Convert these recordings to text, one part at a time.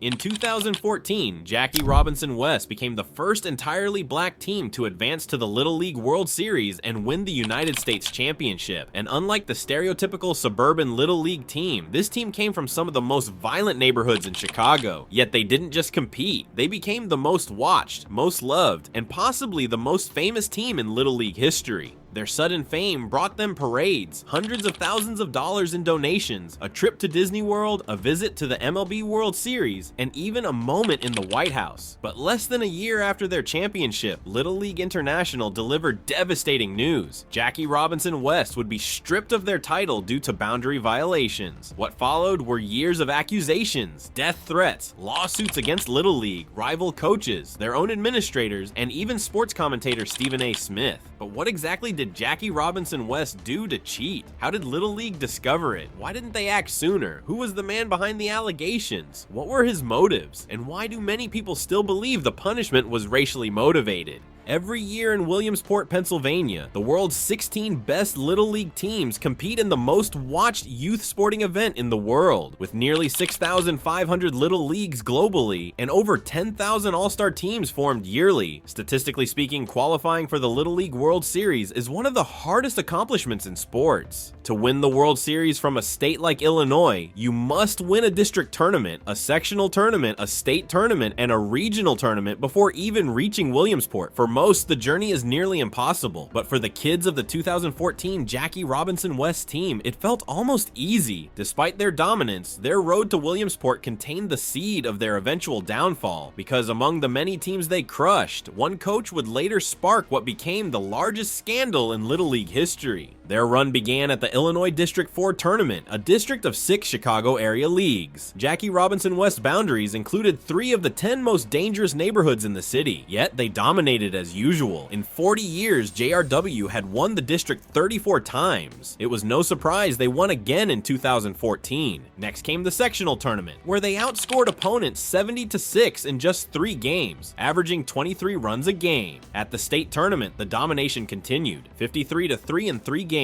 In 2014, Jackie Robinson West became the first entirely black team to advance to the Little League World Series and win the United States Championship. And unlike the stereotypical suburban Little League team, this team came from some of the most violent neighborhoods in Chicago. Yet they didn't just compete, they became the most watched, most loved, and possibly the most famous team in Little League history. Their sudden fame brought them parades, hundreds of thousands of dollars in donations, a trip to Disney World, a visit to the MLB World Series, and even a moment in the White House. But less than a year after their championship, Little League International delivered devastating news. Jackie Robinson West would be stripped of their title due to boundary violations. What followed were years of accusations, death threats, lawsuits against Little League, rival coaches, their own administrators, and even sports commentator Stephen A. Smith. But what exactly did Jackie Robinson West do to cheat? How did Little League discover it? Why didn't they act sooner? Who was the man behind the allegations? What were his motives? And why do many people still believe the punishment was racially motivated? Every year in Williamsport, Pennsylvania, the world's 16 best Little League teams compete in the most watched youth sporting event in the world, with nearly 6,500 Little Leagues globally and over 10,000 all-star teams formed yearly. Statistically speaking, qualifying for the Little League World Series is one of the hardest accomplishments in sports. To win the World Series from a state like Illinois, you must win a district tournament, a sectional tournament, a state tournament, and a regional tournament before even reaching Williamsport. For most, the journey is nearly impossible, but for the kids of the 2014 Jackie Robinson West team, it felt almost easy. Despite their dominance, their road to Williamsport contained the seed of their eventual downfall, because among the many teams they crushed, one coach would later spark what became the largest scandal in Little League history. Their run began at the Illinois District 4 tournament, a district of 6 Chicago area leagues. Jackie Robinson West boundaries included 3 of the 10 most dangerous neighborhoods in the city, yet they dominated as usual. In 40 years, JRW had won the district 34 times. It was no surprise they won again in 2014. Next came the sectional tournament, where they outscored opponents 70-6 in just 3 games, averaging 23 runs a game. At the state tournament, the domination continued, 53-3 in 3 games.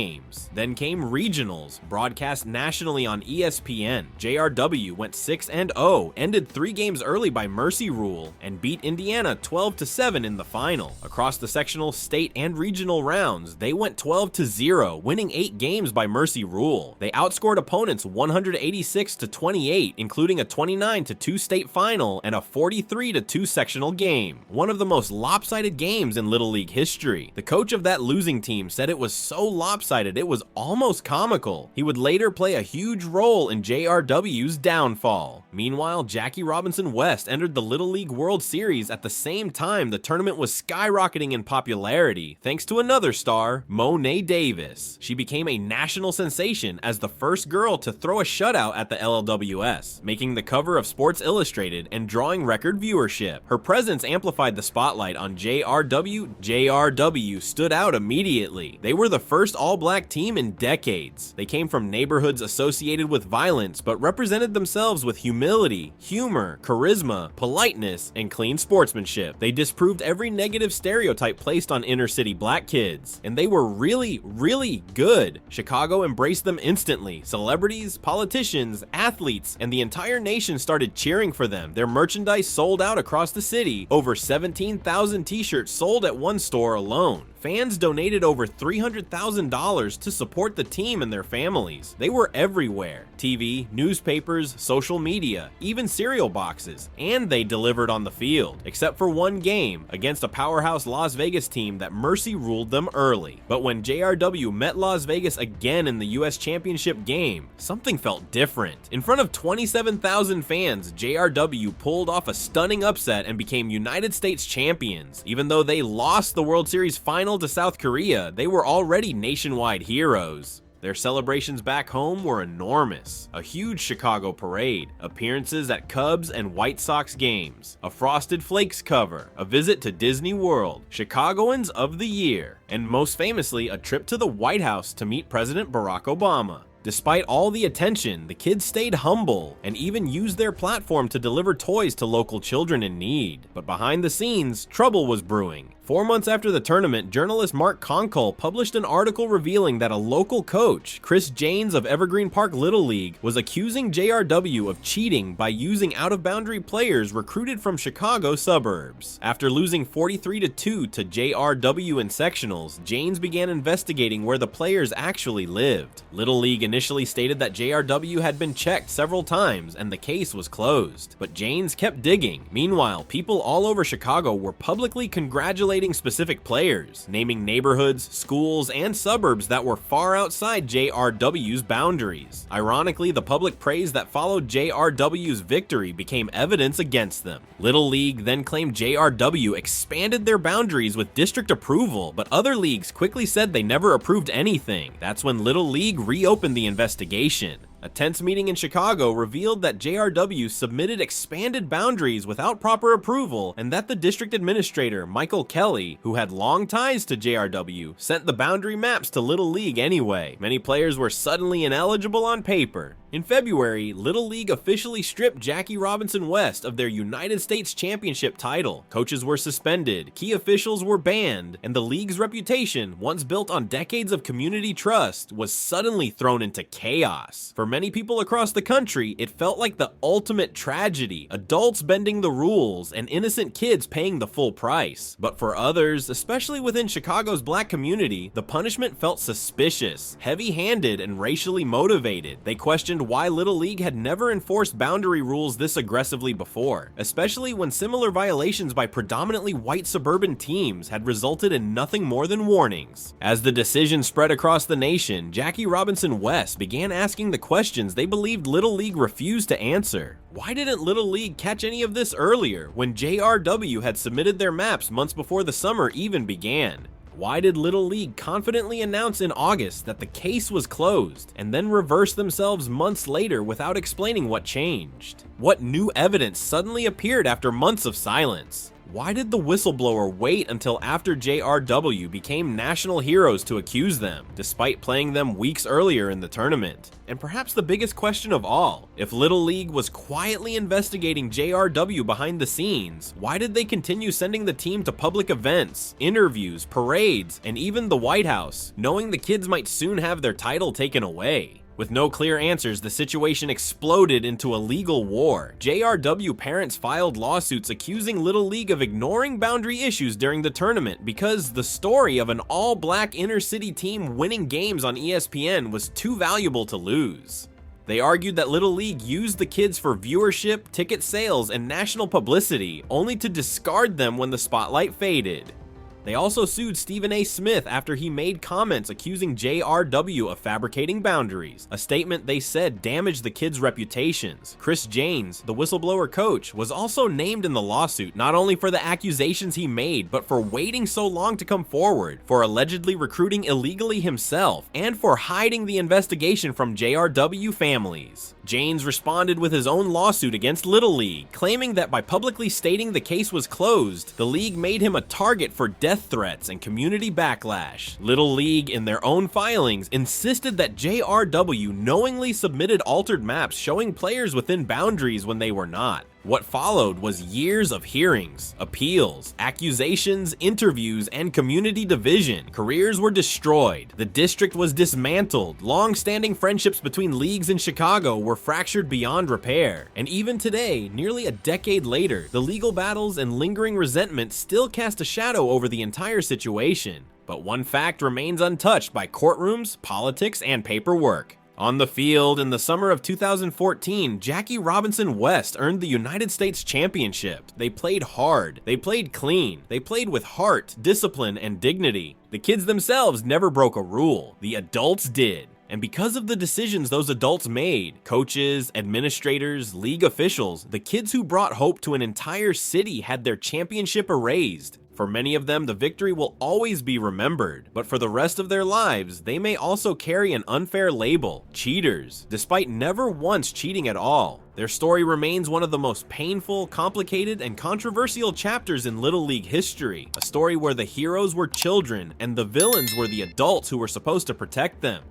Then came regionals, broadcast nationally on ESPN. JRW went 6-0, ended 3 games early by mercy rule, and beat Indiana 12-7 in the final. Across the sectional, state, and regional rounds, they went 12-0, winning 8 games by mercy rule. They outscored opponents 186-28, including a 29-2 state final and a 43-2 sectional game, one of the most lopsided games in Little League history. The coach of that losing team said it was so lopsided it was almost comical. He would later play a huge role in JRW's downfall. Meanwhile, Jackie Robinson West entered the Little League World Series at the same time the tournament was skyrocketing in popularity thanks to another star, Mo'ne Davis. She became a national sensation as the first girl to throw a shutout at the LLWS, making the cover of Sports Illustrated and drawing record viewership. Her presence amplified the spotlight on JRW. JRW stood out immediately. They were the first all-black team in decades. They came from neighborhoods associated with violence, but represented themselves with humility, humor, charisma, politeness, and clean sportsmanship. They disproved every negative stereotype placed on inner-city black kids, and they were really, really good. Chicago embraced them instantly. Celebrities, politicians, athletes, and the entire nation started cheering for them. Their merchandise sold out across the city. Over 17,000 t-shirts sold at one store alone. Fans donated over $300,000 to support the team and their families. They were everywhere. TV, newspapers, social media, even cereal boxes. And they delivered on the field, except for one game against a powerhouse Las Vegas team that mercy ruled them early. But when JRW met Las Vegas again in the US Championship game, something felt different. In front of 27,000 fans, JRW pulled off a stunning upset and became United States champions. Even though they lost the World Series final to South Korea, they were already nationwide heroes. Their celebrations back home were enormous. A huge Chicago parade, appearances at Cubs and White Sox games, a Frosted Flakes cover, a visit to Disney World, Chicagoans of the Year, and most famously, a trip to the White House to meet President Barack Obama. Despite all the attention, the kids stayed humble and even used their platform to deliver toys to local children in need. But behind the scenes, trouble was brewing. 4 months after the tournament, journalist Mark Conkle published an article revealing that a local coach, Chris Janes of Evergreen Park Little League, was accusing JRW of cheating by using out-of-boundary players recruited from Chicago suburbs. After losing 43-2 to JRW in sectionals, Janes began investigating where the players actually lived. Little League initially stated that JRW had been checked several times and the case was closed, but Janes kept digging. Meanwhile, people all over Chicago were publicly congratulating specific players, naming neighborhoods, schools, and suburbs that were far outside JRW's boundaries. Ironically, the public praise that followed JRW's victory became evidence against them. Little League then claimed JRW expanded their boundaries with district approval, but other leagues quickly said they never approved anything. That's when Little League reopened the investigation. A tense meeting in Chicago revealed that JRW submitted expanded boundaries without proper approval, and that the district administrator, Michael Kelly, who had long ties to JRW, sent the boundary maps to Little League anyway. Many players were suddenly ineligible on paper. In February, Little League officially stripped Jackie Robinson West of their United States Championship title. Coaches were suspended, key officials were banned, and the league's reputation, once built on decades of community trust, was suddenly thrown into chaos. For many people across the country, it felt like the ultimate tragedy, adults bending the rules and innocent kids paying the full price. But for others, especially within Chicago's black community, the punishment felt suspicious, heavy-handed, and racially motivated. They questioned why Little League had never enforced boundary rules this aggressively before, especially when similar violations by predominantly white suburban teams had resulted in nothing more than warnings. As the decision spread across the nation, Jackie Robinson West began asking the questions they believed Little League refused to answer. Why didn't Little League catch any of this earlier, when JRW had submitted their maps months before the summer even began? Why did Little League confidently announce in August that the case was closed, and then reverse themselves months later without explaining what changed? What new evidence suddenly appeared after months of silence? Why did the whistleblower wait until after JRW became national heroes to accuse them, despite playing them weeks earlier in the tournament? And perhaps the biggest question of all, if Little League was quietly investigating JRW behind the scenes, why did they continue sending the team to public events, interviews, parades, and even the White House, knowing the kids might soon have their title taken away? With no clear answers, the situation exploded into a legal war. JRW parents filed lawsuits accusing Little League of ignoring boundary issues during the tournament because the story of an all-black inner-city team winning games on ESPN was too valuable to lose. They argued that Little League used the kids for viewership, ticket sales, and national publicity, only to discard them when the spotlight faded. They also sued Stephen A. Smith after he made comments accusing JRW of fabricating boundaries, a statement they said damaged the kids' reputations. Chris Janes, the whistleblower coach, was also named in the lawsuit, not only for the accusations he made, but for waiting so long to come forward, for allegedly recruiting illegally himself, and for hiding the investigation from JRW families. Janes responded with his own lawsuit against Little League, claiming that by publicly stating the case was closed, the league made him a target for death threats and community backlash. Little League, in their own filings, insisted that JRW knowingly submitted altered maps showing players within boundaries when they were not. What followed was years of hearings, appeals, accusations, interviews, and community division. Careers were destroyed. The district was dismantled. Long-standing friendships between leagues in Chicago were fractured beyond repair. And even today, nearly a decade later, the legal battles and lingering resentment still cast a shadow over the entire situation. But one fact remains untouched by courtrooms, politics, and paperwork. On the field, in the summer of 2014, Jackie Robinson West earned the United States Championship. They played hard, they played clean, they played with heart, discipline, and dignity. The kids themselves never broke a rule, the adults did. And because of the decisions those adults made, coaches, administrators, league officials, the kids who brought hope to an entire city had their championship erased. For many of them, the victory will always be remembered, but for the rest of their lives, they may also carry an unfair label, cheaters, despite never once cheating at all. Their story remains one of the most painful, complicated, and controversial chapters in Little League history, a story where the heroes were children and the villains were the adults who were supposed to protect them.